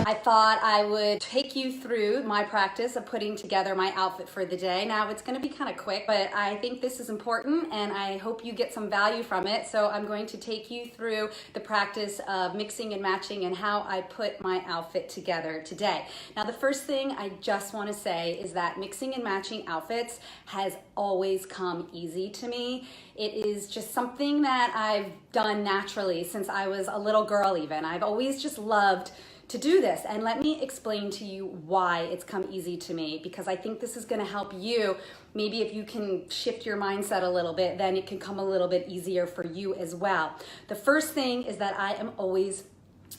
I thought I would take you through my practice of putting together my outfit for the day. Now it's gonna be kind of quick, but I think this is important and I hope you get some value from it. So I'm going to take you through the practice of mixing and matching and how I put my outfit together today. Now the first thing I just wanna say is that mixing and matching outfits has always come easy to me. It is just something that I've done naturally since I was a little girl even. I've always just loved to do this, and let me explain to you why it's come easy to me, because I think this is going to help you. Maybe if you can shift your mindset a little bit, then it can come a little bit easier for you as well. The first thing is that I am always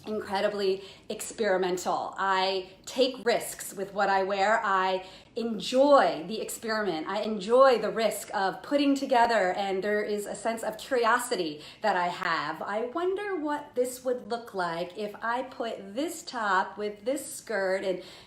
incredibly experimental. I take risks with what I wear. I enjoy the experiment. I enjoy the risk of putting together, and there is a sense of curiosity that I have. I wonder what this would look like if I put this top with this skirt,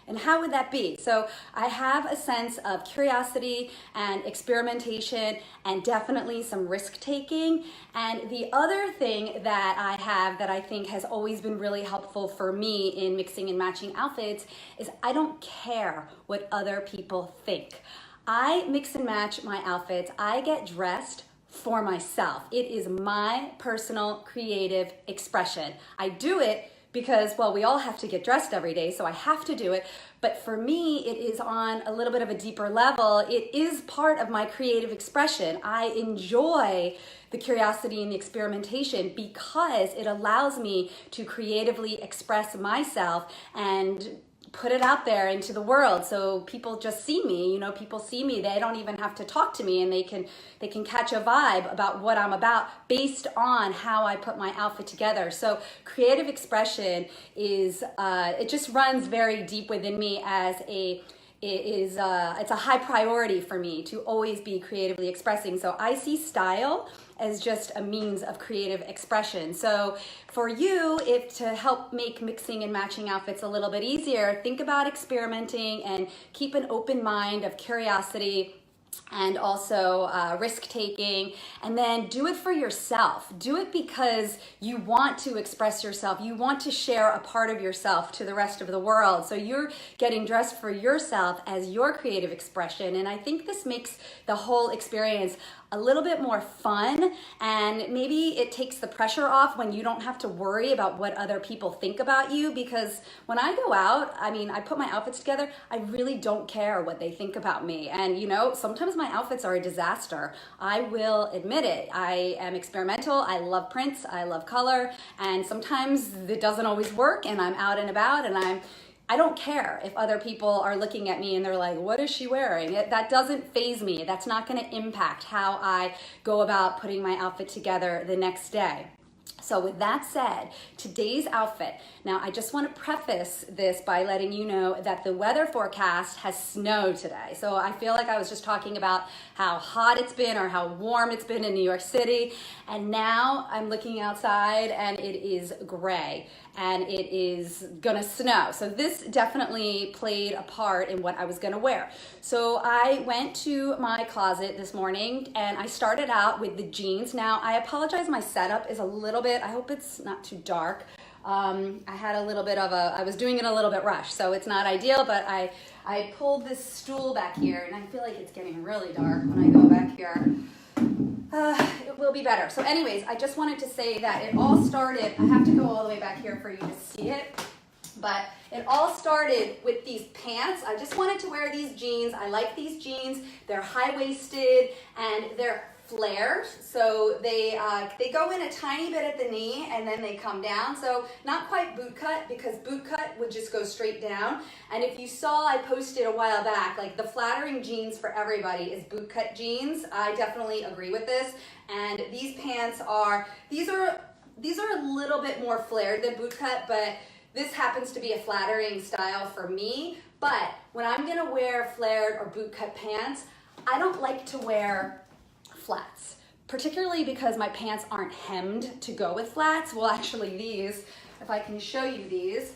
and how would that be? So I have a sense of curiosity and experimentation and definitely some risk taking. And the other thing that I have that I think has always been really helpful for me in mixing and matching outfits is I don't care what other people think. I mix and match my outfits. I get dressed for myself. It is my personal creative expression. I do it because, well, we all have to get dressed every day, so I have to do it. But for me, it is on a little bit of a deeper level. It is part of my creative expression. I enjoy the curiosity and the experimentation because it allows me to creatively express myself and put it out there into the world, so people just see me. You know, people see me. They don't even have to talk to me, and they can catch a vibe about what I'm about based on how I put my outfit together. So creative expression is it just runs very deep within me as it's a high priority for me to always be creatively expressing. So I see style as just a means of creative expression. So for you, if to help make mixing and matching outfits a little bit easier, think about experimenting and keep an open mind of curiosity and also risk-taking, and then do it for yourself. Do it because you want to express yourself. You want to share a part of yourself to the rest of the world. So you're getting dressed for yourself as your creative expression, and I think this makes the whole experience a little bit more fun, and maybe it takes the pressure off when you don't have to worry about what other people think about you, because when I go out, I mean, I put my outfits together, I really don't care what they think about me. And you know, sometimes my outfits are a disaster. I will admit it. I am experimental. I love prints. I love color. And sometimes it doesn't always work, and I'm out and about, and I don't care if other people are looking at me and they're like, what is she wearing? That doesn't faze me. That's not going to impact how I go about putting my outfit together the next day. So with that said, today's outfit, now I just want to preface this by letting you know that the weather forecast has snowed today. So I feel like I was just talking about how hot it's been or how warm it's been in New York City, and now I'm looking outside and it is gray and it is gonna snow. So this definitely played a part in what I was gonna wear. So I went to my closet this morning and I started out with the jeans. Now I apologize, my setup is a little bit, I hope it's not too dark. I had a little bit of I was doing it a little bit rushed, so it's not ideal, but I pulled this stool back here and I feel like it's getting really dark when I go back here. It will be better. So anyways, I just wanted to say that it all started, I have to go all the way back here for you to see it, but it all started with these pants. I just wanted to wear these jeans. I like these jeans. They're high-waisted and they're flared, so they go in a tiny bit at the knee and then they come down. So not quite boot cut, because boot cut would just go straight down. And if you saw, I posted a while back, like the flattering jeans for everybody is boot cut jeans. I definitely agree with this. And these pants are, these are a little bit more flared than boot cut, but this happens to be a flattering style for me. But when I'm gonna wear flared or boot cut pants, I don't like to wear flats, particularly because my pants aren't hemmed to go with flats. Well, actually these, if I can show you these,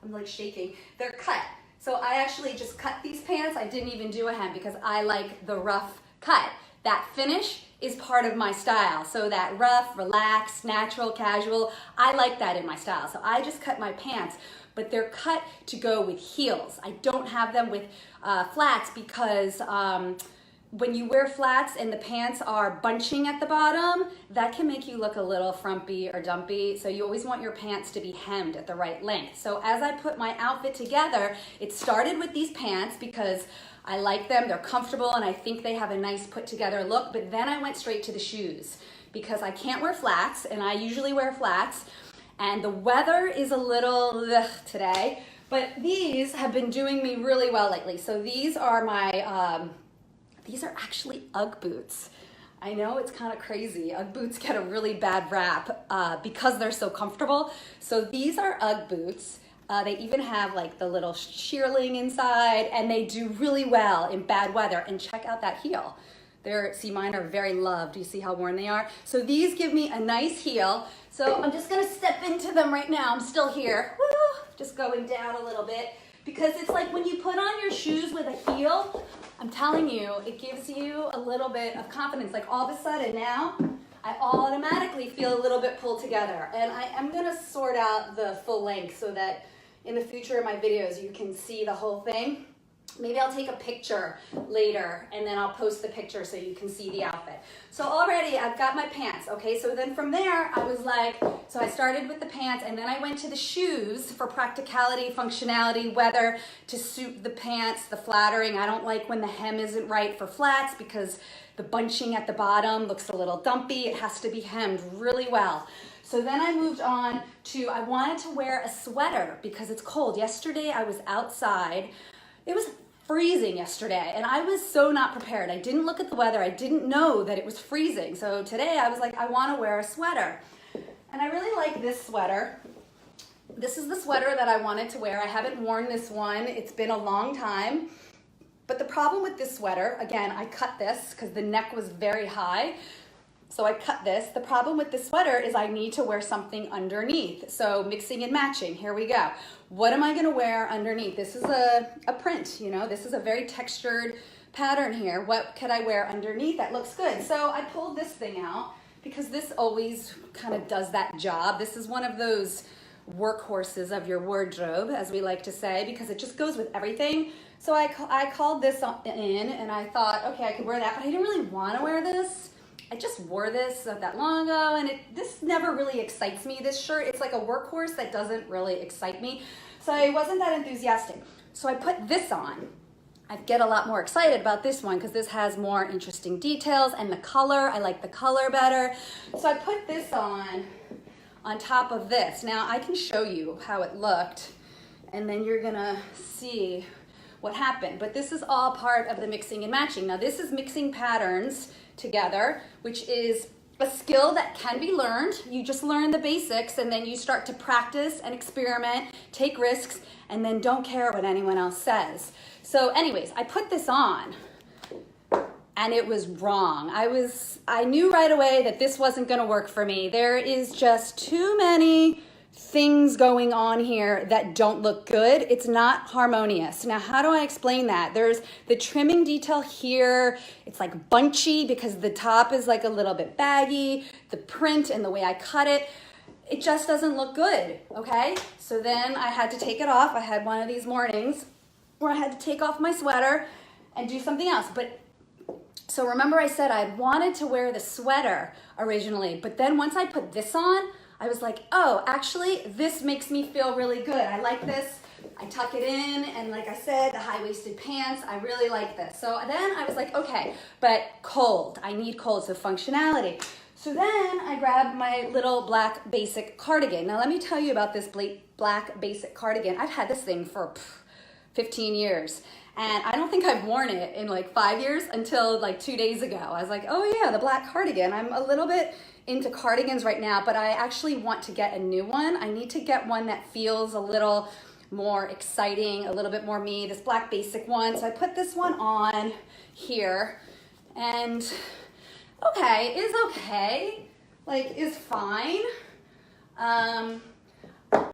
I'm like shaking, they're cut. So I actually just cut these pants. I didn't even do a hem because I like the rough cut. That finish is part of my style. So that rough, relaxed, natural, casual, I like that in my style. So I just cut my pants. but they're cut to go with heels. I don't have them with flats because when you wear flats and the pants are bunching at the bottom, that can make you look a little frumpy or dumpy. So you always want your pants to be hemmed at the right length. So as I put my outfit together, it started with these pants because I like them, they're comfortable, and I think they have a nice put together look, but then I went straight to the shoes because I can't wear flats, and I usually wear flats, and the weather is a little ugh today, but these have been doing me really well lately. So these are my, these are actually Ugg boots. I know it's kind of crazy. Ugg boots get a really bad rap because they're so comfortable. So these are Ugg boots. They even have like the little shearling inside, and they do really well in bad weather. And check out that heel. See, mine are very loved. Do you see how worn they are? So these give me a nice heel. So I'm just gonna step into them right now. I'm still here. Woo! Just going down a little bit. Because it's like when you put on your shoes with a heel, I'm telling you, it gives you a little bit of confidence. Like all of a sudden now, I automatically feel a little bit pulled together. And I am gonna sort out the full length so that in the future of my videos, you can see the whole thing. Maybe I'll take a picture later and then I'll post the picture so you can see the outfit. So already I've got my pants, okay? So then from there, I was like, so I started with the pants and then I went to the shoes for practicality, functionality, weather, to suit the pants, the flattering. I don't like when the hem isn't right for flats because the bunching at the bottom looks a little dumpy. It has to be hemmed really well. So then I moved on to, I wanted to wear a sweater because it's cold. Yesterday I was outside. It was freezing yesterday and I was so not prepared. I didn't look at the weather. I didn't know that it was freezing. So today I was like, I want to wear a sweater. And I really like this sweater. This is the sweater that I wanted to wear. I haven't worn this one. It's been a long time. But the problem with this sweater, again, I cut this because the neck was very high. So I cut this. The problem with this sweater is I need to wear something underneath. So mixing and matching, here we go. What am I gonna wear underneath? This is a print, you know, this is a very textured pattern here. What could I wear underneath that looks good? So I pulled this thing out because this always kind of does that job. This is one of those workhorses of your wardrobe, as we like to say, because it just goes with everything. So I called this in and I thought, okay, I could wear that, but I didn't really wanna wear this. I just wore this not that long ago and this never really excites me, this shirt. It's like a workhorse that doesn't really excite me. So I wasn't that enthusiastic. So I put this on. I get a lot more excited about this one because this has more interesting details and the color, I like the color better. So I put this on top of this. Now I can show you how it looked and then you're gonna see what happened. But this is all part of the mixing and matching. Now this is mixing patterns together, which is a skill that can be learned. You just learn the basics and then you start to practice and experiment, take risks, and then don't care what anyone else says. So anyways, I put this on and it was wrong. I knew right away that this wasn't gonna work for me. There is just too many things going on here that don't look good. It's not harmonious. Now, how do I explain that? There's the trimming detail here. It's like bunchy because the top is like a little bit baggy. The print and the way I cut it, it just doesn't look good, okay? So then I had to take it off. I had one of these mornings where I had to take off my sweater and do something else. But so remember I said I wanted to wear the sweater originally, but then once I put this on, I was like, oh, actually, this makes me feel really good. I like this. I tuck it in, and like I said, the high-waisted pants, I really like this. So then I was like, okay, but cold. I need cold, so functionality. So then I grabbed my little black basic cardigan. Now let me tell you about this black basic cardigan. I've had this thing for 15 years. And I don't think I've worn it in like 5 years until like 2 days ago. I was like, oh yeah, the black cardigan. I'm a little bit into cardigans right now, but I actually want to get a new one. I need to get one that feels a little more exciting, a little bit more me, this black basic one. So I put this one on here and okay, is okay, like is fine.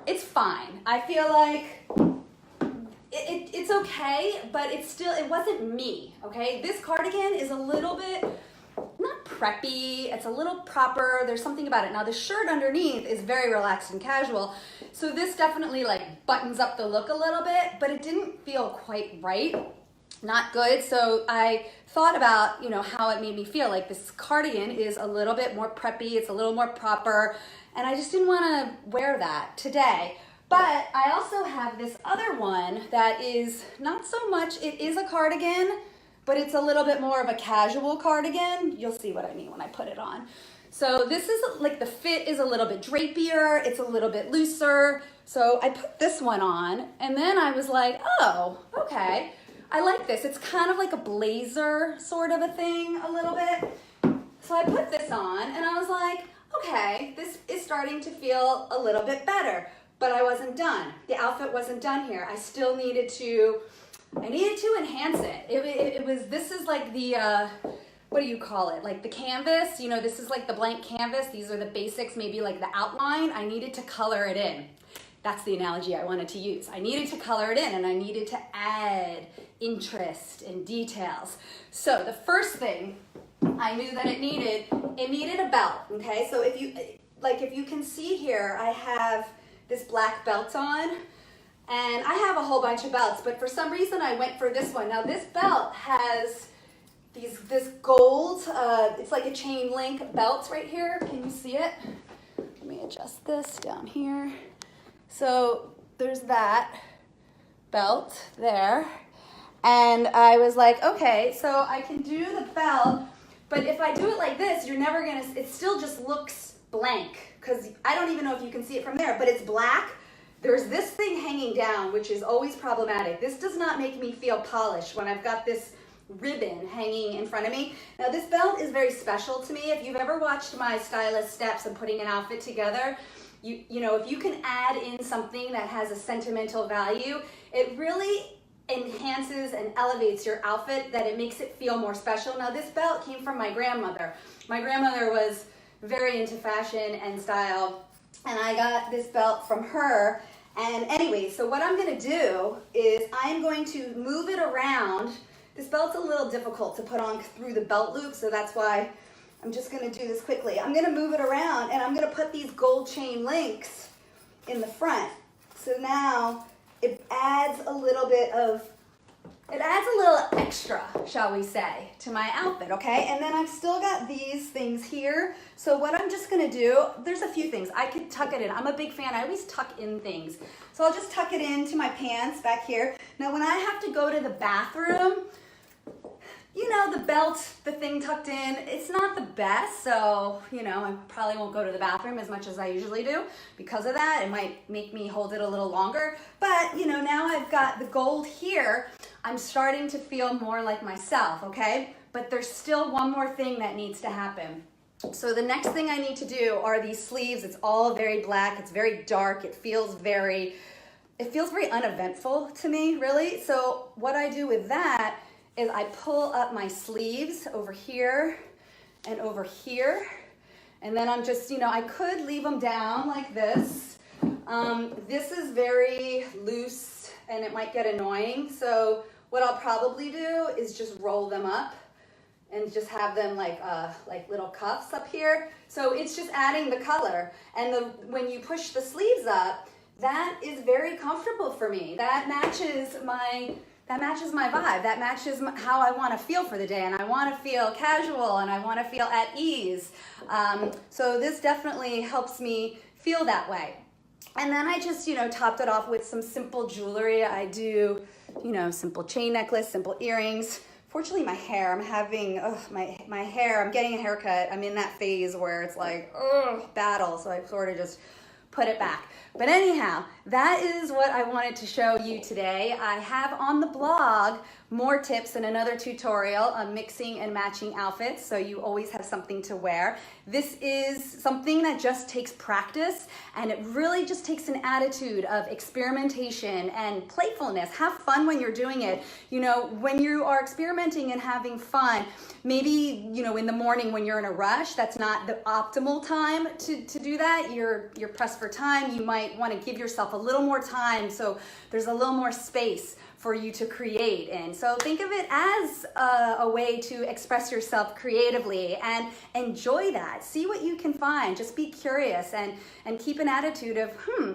It's fine. I feel like it's okay, but it wasn't me, okay? This cardigan is a little bit, not preppy. It's a little proper. There's something about it. Now the shirt underneath is very relaxed and casual. So this definitely like buttons up the look a little bit, but it didn't feel quite right. Not good. So I thought about, how it made me feel. Like this cardigan is a little bit more preppy. It's a little more proper. And I just didn't want to wear that today. But I also have this other one that is not so much, it is a cardigan, but it's a little bit more of a casual cardigan. You'll see what I mean when I put it on. So this is like the fit is a little bit drapier, it's a little bit looser. So I put this one on and then I was like, oh, okay. I like this. It's kind of like a blazer sort of a thing a little bit. So I put this on and I was like, okay, this is starting to feel a little bit better. But I wasn't done. The outfit wasn't done here. I still needed to, enhance it. This is like the, what do you call it? Like the canvas, this is like the blank canvas. These are the basics, maybe like the outline. I needed to color it in. That's the analogy I wanted to use. I needed to color it in and I needed to add interest and details. So the first thing I knew that it needed a belt, okay? So if you can see here, I have this black belt on, and I have a whole bunch of belts, but for some reason I went for this one. Now this belt has this gold, it's like a chain link belt right here. Can you see it? Let me adjust this down here. So there's that belt there, and I was like, okay, so I can do the belt, but if I do it like this, it still just looks blank. Because I don't even know if you can see it from there, but it's black. There's this thing hanging down, which is always problematic. This does not make me feel polished when I've got this ribbon hanging in front of me. Now this belt is very special to me. If you've ever watched my stylist steps and putting an outfit together, if you can add in something that has a sentimental value, it really enhances and elevates your outfit, that it makes it feel more special. Now this belt came from my grandmother. My grandmother was very into fashion and style, and I got this belt from her. And anyway, so what I'm going to do is I'm going to move it around. This belt's a little difficult to put on through the belt loop, so that's why I'm just going to do this quickly. I'm going to move it around and I'm going to put these gold chain links in the front. So now it adds a little extra, shall we say, to my outfit, okay? And then I've still got these things here. So what I'm just gonna do, there's a few things. I could tuck it in. I'm a big fan. I always tuck in things. So I'll just tuck it into my pants back here. Now when I have to go to the bathroom, the belt, the thing tucked in, it's not the best. So, I probably won't go to the bathroom as much as I usually do because of that. It might make me hold it a little longer. But, now I've got the gold here. I'm starting to feel more like myself, okay? But there's still one more thing that needs to happen. So the next thing I need to do are these sleeves. It's all very black. It's very dark. It feels very uneventful to me, really. So what I do with that is I pull up my sleeves over here and over here. And then I'm just, I could leave them down like this. This is very loose and it might get annoying. So what I'll probably do is just roll them up and just have them like little cuffs up here. So it's just adding the color. And when you push the sleeves up, that is very comfortable for me. That matches my vibe. That matches how I want to feel for the day, and I want to feel casual and I want to feel at ease. So this definitely helps me feel that way. And then I just, topped it off with some simple jewelry. I do, simple chain necklace, simple earrings. Fortunately, my hair, I'm having, my hair, I'm getting a haircut. I'm in that phase where it's like, battle. So I sort of just put it back. But anyhow, that is what I wanted to show you today. I have on the blog more tips and another tutorial on mixing and matching outfits, so you always have something to wear. This is something that just takes practice, and it really just takes an attitude of experimentation and playfulness. Have fun when you're doing it. When you are experimenting and having fun, maybe, in the morning when you're in a rush, that's not the optimal time to do that. You're pressed for time. You might want to give yourself a little more time so there's a little more space for you to create in. So think of it as a way to express yourself creatively and enjoy that. See what you can find. Just be curious and keep an attitude of,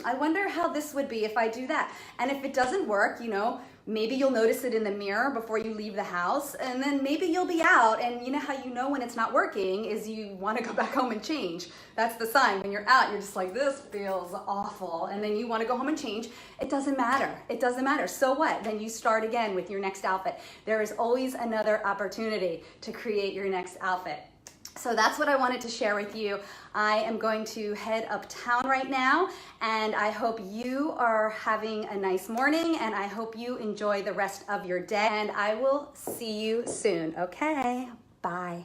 I wonder how this would be if I do that. And if it doesn't work, you know, maybe you'll notice it in the mirror before you leave the house, and then maybe you'll be out, and you know how you know when it's not working is you want to go back home and change. That's the sign. When you're out, you're just like, this feels awful, and then you want to go home and change. It doesn't matter. It doesn't matter. So what? Then you start again with your next outfit. There is always another opportunity to create your next outfit. So that's what I wanted to share with you. I am going to head uptown right now, and I hope you are having a nice morning, and I hope you enjoy the rest of your day, and I will see you soon. Okay, bye.